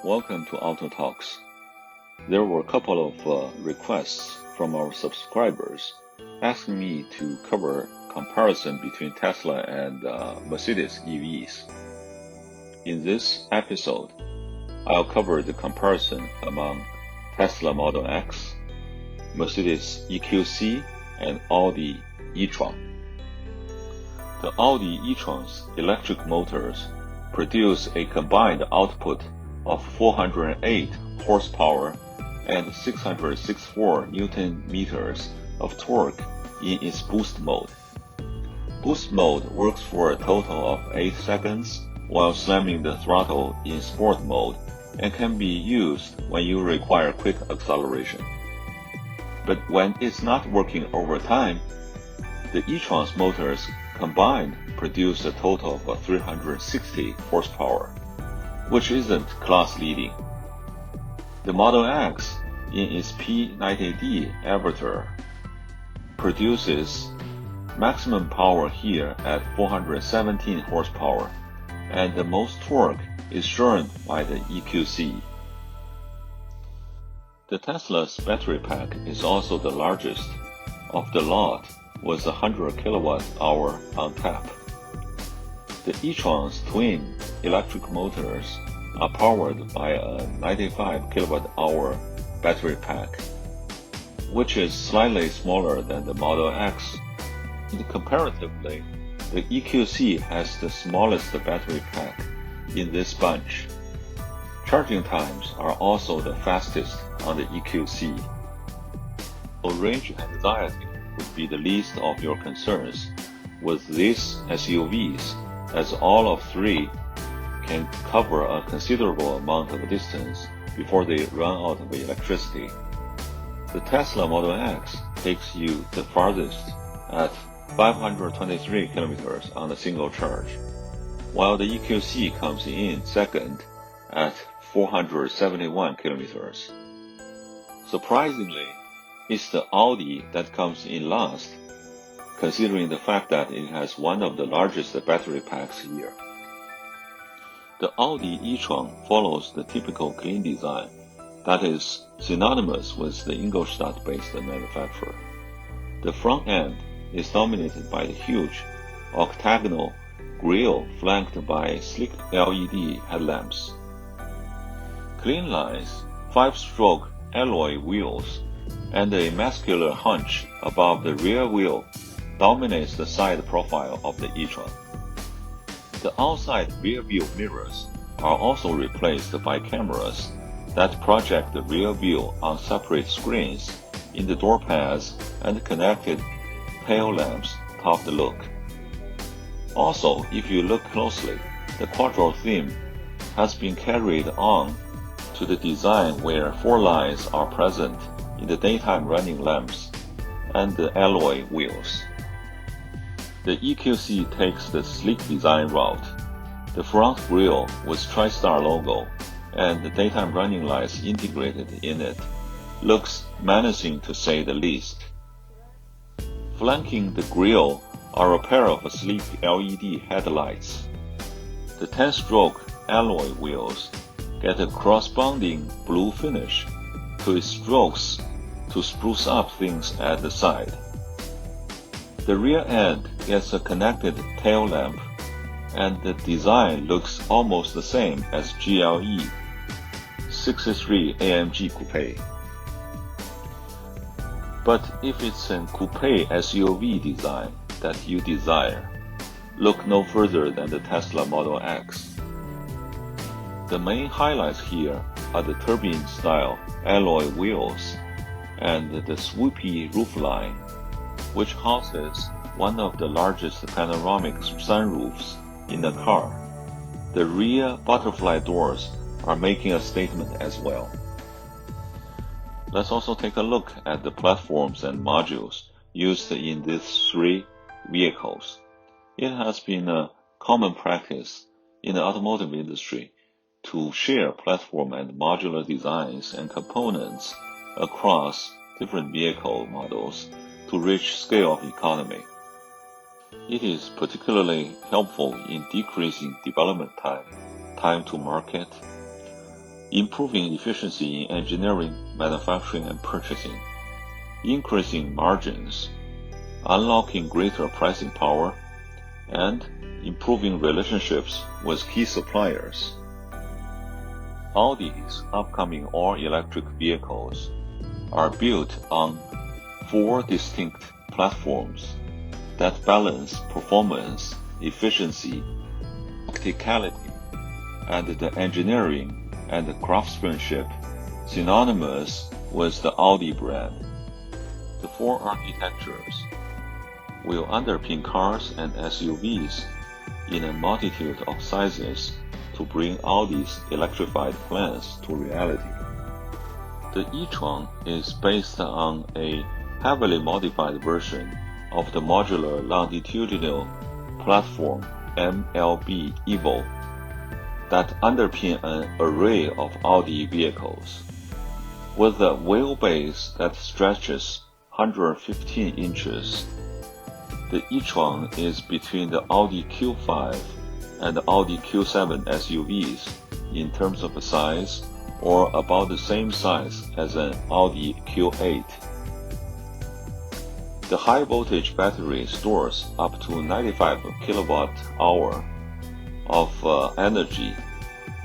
welcome to Auto Talks. There were a couple of requests from our subscribers asking me to cover comparison between Tesla and Mercedes EVs. In this episode, I'll cover the comparison among Tesla Model X, Mercedes EQC, and Audi E-tron. The Audi e-tron's electric motors produce a combined output of 408 horsepower and 664 Nm of torque in its boost mode. Boost mode works for a total of 8 seconds while slamming the throttle in sport mode and can be used when you require quick acceleration. But when it's not working over time, the e-tron's motors combined produce a total of 360 horsepower, which isn't class-leading. The Model X in its P90D avatar produces maximum power here at 417 horsepower, and the most torque is shown by the EQC. The Tesla's battery pack is also the largest of the lot, with 100 kWh on tap. The e-tron's twin electric motors are powered by a 95 kWh battery pack, which is slightly smaller than the Model X. Comparatively, the EQC has the smallest battery pack in this bunch. Charging times are also the fastest on the EQC. So range anxiety would be the least of your concerns with these SUVs, as all of three can cover a considerable amount of distance before they run out of electricity. The Tesla Model X takes you the farthest at 523 kilometers on a single charge, while the EQC comes in second at 471 kilometers. Surprisingly, it's the Audi that comes in last, considering the fact that it has one of the largest battery packs here. The Audi e-tron follows the typical clean design that is synonymous with the Ingolstadt-based manufacturer. The front end is dominated by the huge octagonal grille flanked by sleek LED headlamps. Clean lines, 5-stroke alloy wheels, and a muscular hunch above the rear wheel dominates the side profile of the e-tron. The outside rear view mirrors are also replaced by cameras that project the rear view on separate screens in the door pads and connected tail lamps top the look. Also, if you look closely, the Quattro theme has been carried on to the design where 4 lines are present in the daytime running lamps and the alloy wheels. The EQC takes the sleek design route. The front grille with TriStar logo and the daytime running lights integrated in it looks menacing to say the least. Flanking the grille are a pair of sleek LED headlights. The 10-stroke alloy wheels get a corresponding blue finish to its strokes to spruce up things at the side. The rear end gets a connected tail lamp, and the design looks almost the same as GLE 63 AMG Coupe. But if it's a coupe SUV design that you desire, look no further than the Tesla Model X. The main highlights here are the turbine-style alloy wheels and the swoopy roofline, which houses one of the largest panoramic sunroofs in the car. The rear butterfly doors are making a statement as well. Let's also take a look at the platforms and modules used in these three vehicles. It has been a common practice in the automotive industry to share platform and modular designs and components across different vehicle models to reach scale of economy. It is particularly helpful in decreasing development time to market, improving efficiency in engineering, manufacturing, and purchasing, increasing margins, unlocking greater pricing power, and improving relationships with key suppliers. Audi's upcoming all-electric vehicles are built on 4 distinct platforms that balance performance, efficiency, practicality, and the engineering and craftsmanship synonymous with the Audi brand. The 4 architectures will underpin cars and SUVs in a multitude of sizes to bring Audi's electrified plans to reality. The E-tron is based on a heavily modified version of the modular longitudinal platform MLB Evo that underpin an array of Audi vehicles. With a wheelbase that stretches 115 inches, the E-tron is between the Audi Q5 and the Audi Q7 SUVs in terms of size, or about the same size as an Audi Q8. The high voltage battery stores up to 95 kWh of energy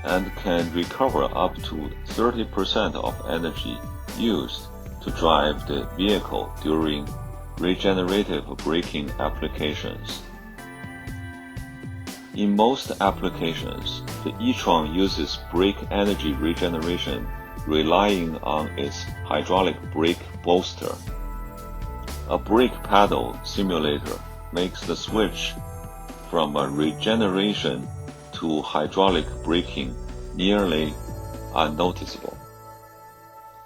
and can recover up to 30% of energy used to drive the vehicle during regenerative braking applications. In most applications, the E-tron uses brake energy regeneration relying on its hydraulic brake booster. A brake pedal simulator makes the switch from a regeneration to hydraulic braking nearly unnoticeable.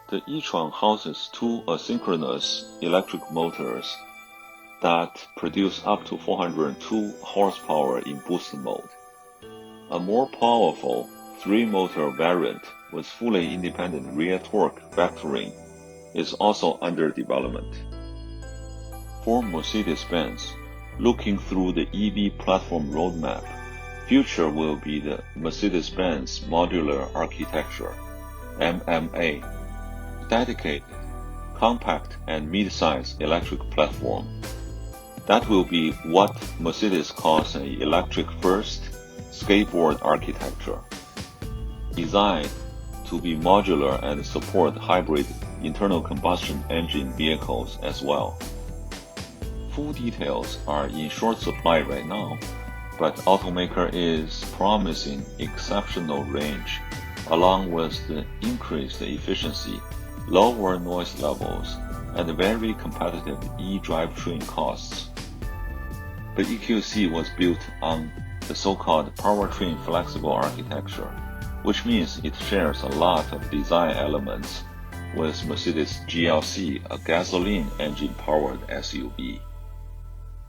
The E-tron houses 2 asynchronous electric motors that produce up to 402 horsepower in boost mode. A more powerful 3-motor variant with fully independent rear torque vectoring is also under development. For Mercedes-Benz, looking through the EV platform roadmap, future will be the Mercedes-Benz Modular Architecture, MMA, dedicated, compact and mid-size electric platform. That will be what Mercedes calls an electric-first skateboard architecture, designed to be modular and support hybrid internal combustion engine vehicles as well. Full details are in short supply right now, but automaker is promising exceptional range along with the increased efficiency, lower noise levels, and very competitive e-drivetrain costs. The EQC was built on the so-called powertrain flexible architecture, which means it shares a lot of design elements with Mercedes GLC, a gasoline engine-powered SUV.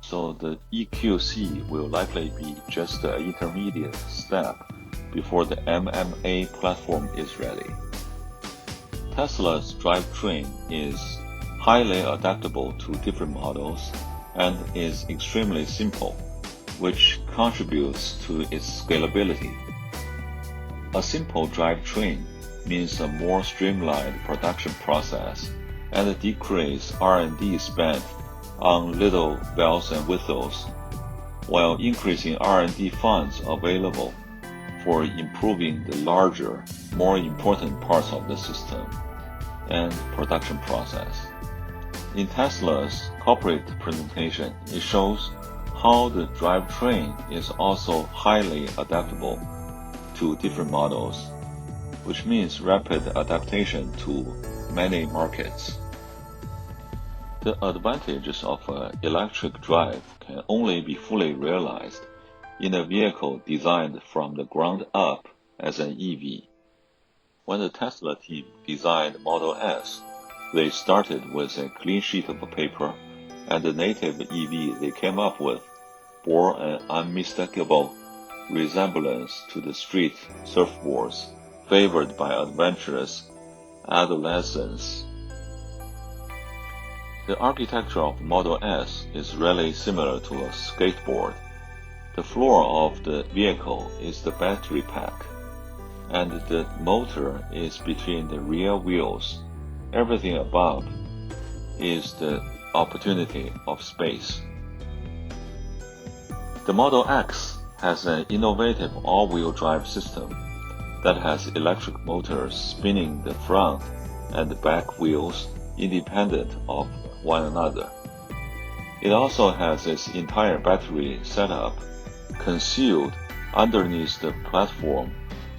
So the EQC will likely be just an intermediate step before the MMA platform is ready. Tesla's drivetrain is highly adaptable to different models and is extremely simple, which contributes to its scalability. A simple drivetrain means a more streamlined production process and a decreased R&D spent on little bells and whistles, while increasing R&D funds available for improving the larger, more important parts of the system and production process. In Tesla's corporate presentation, it shows how the drivetrain is also highly adaptable to different models, which means rapid adaptation to many markets. The advantages of an electric drive can only be fully realized in a vehicle designed from the ground up as an EV. When the Tesla team designed Model S, they started with a clean sheet of paper, and the native EV they came up with bore an unmistakable resemblance to the street surfboards favored by adventurous adolescents. The architecture of Model S is really similar to a skateboard. The floor of the vehicle is the battery pack. and the motor is between the rear wheels. Everything above is the opportunity of space. The Model X has an innovative all-wheel drive system that has electric motors spinning the front and the back wheels independent of one another. It also has its entire battery setup concealed underneath the platform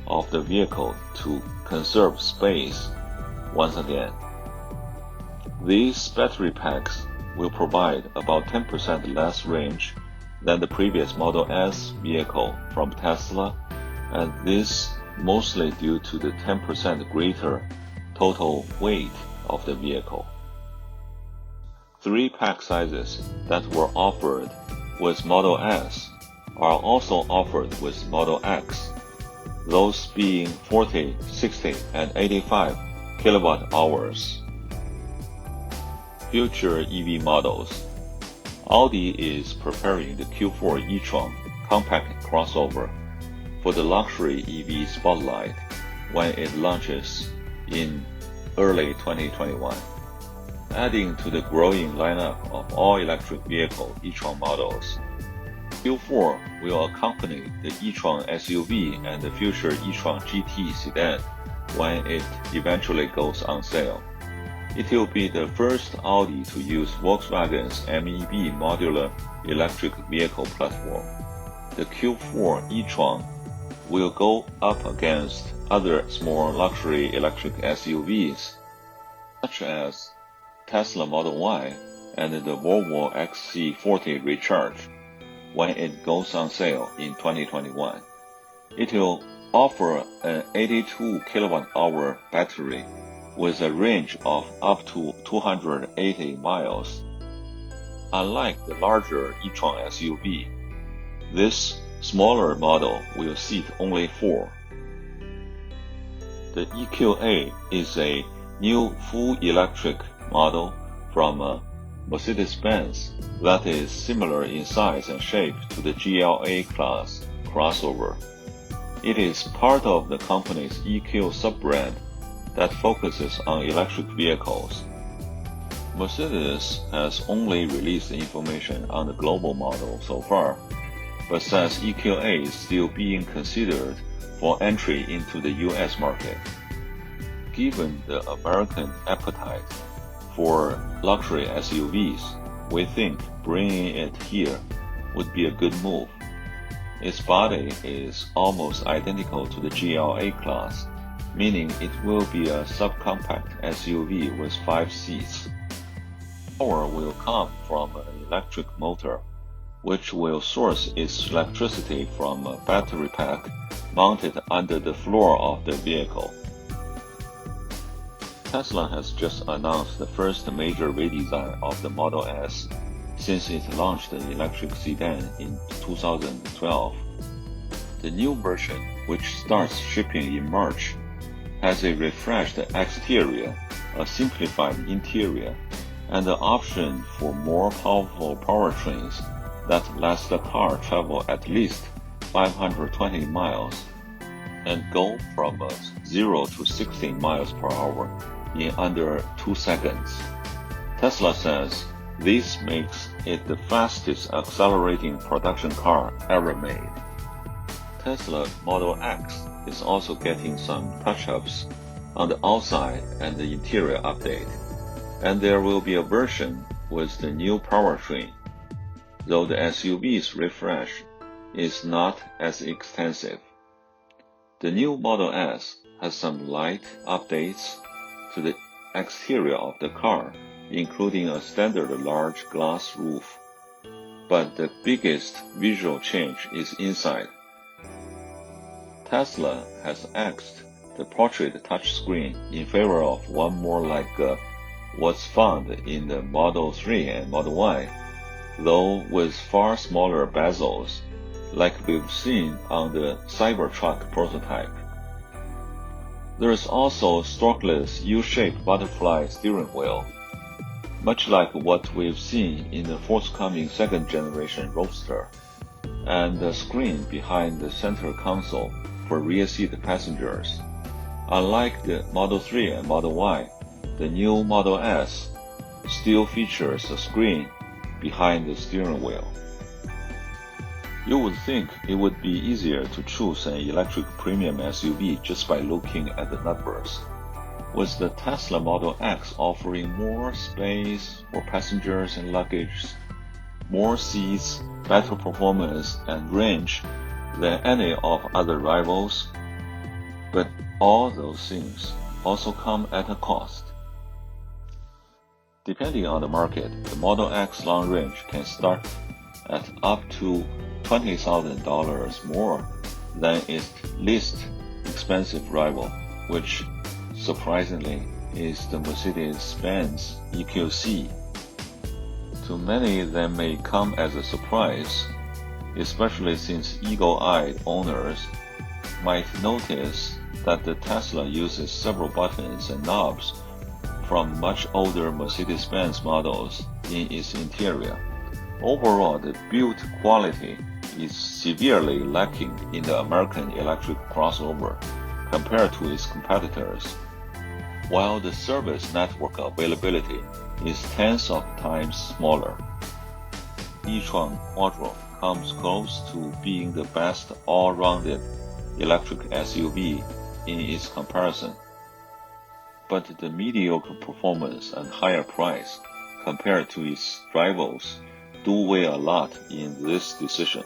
of the vehicle to conserve space once again. These battery packs will provide about 10% less range than the previous Model S vehicle from Tesla, and this mostly due to the 10% greater total weight of the vehicle. 3 pack sizes that were offered with Model S are also offered with Model X, those being 40, 60, and 85 kilowatt hours. Future EV models. Audi is preparing the Q4 e-tron compact crossover for the luxury EV spotlight when it launches in early 2021. Adding to the growing lineup of all-electric vehicle e-tron models, Q4 will accompany the e-tron SUV and the future e-tron GT sedan when it eventually goes on sale. It will be the first Audi to use Volkswagen's MEB modular electric vehicle platform. The Q4 e-tron will go up against other small luxury electric SUVs, such as Tesla Model Y and the Volvo XC40 Recharge when it goes on sale in 2021. It will offer an 82 kWh battery with a range of up to 280 miles. Unlike the larger e-tron SUV, this smaller model will seat only 4. The EQA is a new full electric model from Mercedes-Benz that is similar in size and shape to the GLA class crossover. It is part of the company's EQ sub-brand that focuses on electric vehicles. Mercedes has only released information on the global model so far, but says EQA is still being considered for entry into the US market. Given the American appetite for luxury SUVs, we think bringing it here would be a good move. Its body is almost identical to the GLA class, meaning it will be a subcompact SUV with 5 seats. Power will come from an electric motor, which will source its electricity from a battery pack mounted under the floor of the vehicle. Tesla has just announced the first major redesign of the Model S since it launched the electric sedan in 2012. The new version, which starts shipping in March, has a refreshed exterior, a simplified interior, and the option for more powerful powertrains that lets the car travel at least 520 miles and go from 0 to 60 miles per hour in under 2 seconds. Tesla says this makes it the fastest accelerating production car ever made. Tesla Model X is also getting some touch-ups on the outside and the interior update, and there will be a version with the new powertrain, though the SUV's refresh is not as extensive. The new Model S has some light updates to the exterior of the car, including a standard large glass roof, but the biggest visual change is inside. Tesla has axed the portrait touchscreen in favor of one more like what's found in the Model 3 and Model Y, though with far smaller bezels, like we've seen on the Cybertruck prototype. There is also strokeless U-shaped butterfly steering wheel, much like what we've seen in the forthcoming second-generation Roadster, and the screen behind the center console for rear seat passengers. Unlike the Model 3 and Model Y, the new Model S still features a screen behind the steering wheel. You would think it would be easier to choose an electric premium SUV just by looking at the numbers. With the Tesla Model X offering more space for passengers and luggage, more seats, better performance and range than any of other rivals, but all those things also come at a cost. Depending on the market, the Model X long range can start at up to $20,000 more than its least expensive rival, which surprisingly is the Mercedes-Benz EQC. To many, that may come as a surprise, especially since eagle-eyed owners might notice that the Tesla uses several buttons and knobs from much older Mercedes-Benz models in its interior. Overall, the build quality is severely lacking in the American electric crossover compared to its competitors, while the service network availability is tens of times smaller. E-tron Quattro comes close to being the best all-rounded electric SUV in its comparison, but the mediocre performance and higher price compared to its rivals do weigh a lot in this decision.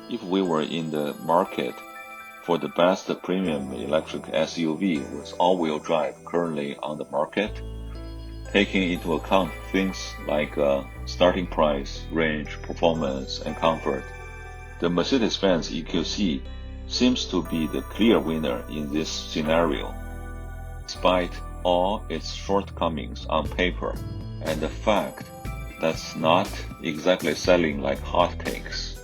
If we were in the market for the best premium electric SUV with all-wheel drive currently on the market, taking into account things like starting price, range, performance, and comfort, the Mercedes-Benz EQC seems to be the clear winner in this scenario, despite all its shortcomings on paper and the fact that's not exactly selling like hotcakes.